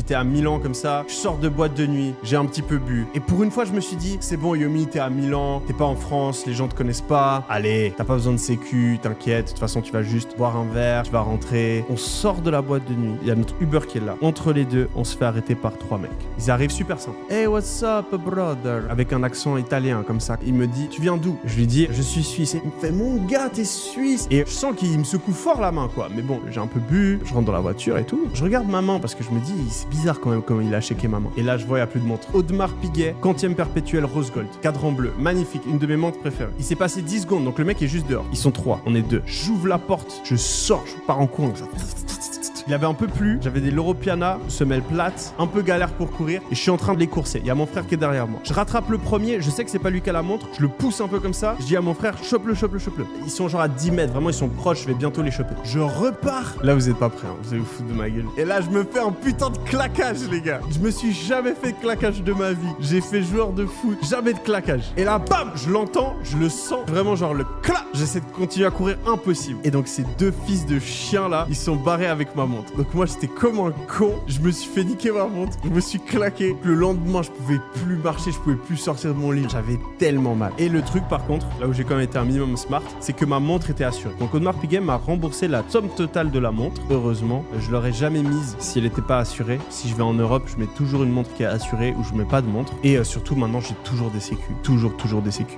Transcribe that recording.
J'étais à Milan comme ça, je sors de boîte de nuit, j'ai un petit peu bu. Et pour une fois, je me suis dit, c'est bon Yomi, t'es à Milan, t'es pas en France, les gens te connaissent pas. Allez, t'as pas besoin de sécu, t'inquiète, de toute façon, tu vas juste boire un verre, tu vas rentrer. On sort de la boîte de nuit, il y a notre Uber qui est là. Entre les deux, on se fait arrêter par 3 mecs. Ils arrivent super sympas. Hey, what's up, brother? Avec un accent italien comme ça. Il me dit, tu viens d'où? Je lui dis, je suis suisse. Et il me fait, mon gars, t'es suisse. Et je sens qu'il me secoue fort la main, quoi. Mais bon, j'ai un peu bu, je rentre dans la voiture et tout. Je regarde ma main parce que je me dis, c'est bizarre quand même comment il a checké ma main. Et là, je vois, il n'y a plus de montre. Audemars Piguet, quantième perpétuel rose gold. Cadran bleu, magnifique, une de mes montres préférées. Il s'est passé 10 secondes, donc le mec est juste dehors. Ils sont 3, on est 2. J'ouvre la porte, je sors, je pars en courant comme ça. Il avait un peu plu, j'avais des Loro Piana, semelle plate, un peu galère pour courir et je suis en train de les courser. Il y a mon frère qui est derrière moi. Je rattrape le premier, je sais que c'est pas lui qui a la montre, je le pousse un peu comme ça, je dis à mon frère, chope-le. Ils sont genre à 10 mètres, vraiment ils sont proches, je vais bientôt les choper. Je repars. Là vous êtes pas prêts, hein. Vous allez vous foutre de ma gueule. Et là je me fais un putain de claquage les gars. Je me suis jamais fait de claquage de ma vie. J'ai fait joueur de foot, jamais de claquage. Et là bam, je l'entends, je le sens, vraiment genre le clac. J'essaie de continuer à courir, impossible. Et donc ces deux fils de chiens là, ils sont barrés avec ma montre. Donc moi j'étais comme un con, je me suis fait niquer ma montre, je me suis claqué. Le lendemain je pouvais plus marcher, je pouvais plus sortir de mon lit. J'avais tellement mal. Et le truc par contre, là où j'ai quand même été un minimum smart, c'est que ma montre était assurée. Donc Audemars Piguet m'a remboursé la somme totale de la montre. Heureusement, je l'aurais jamais mise si elle n'était pas assurée. Si je vais en Europe, je mets toujours une montre qui est assurée ou je mets pas de montre. Et surtout maintenant j'ai toujours des sécu. Toujours des sécu.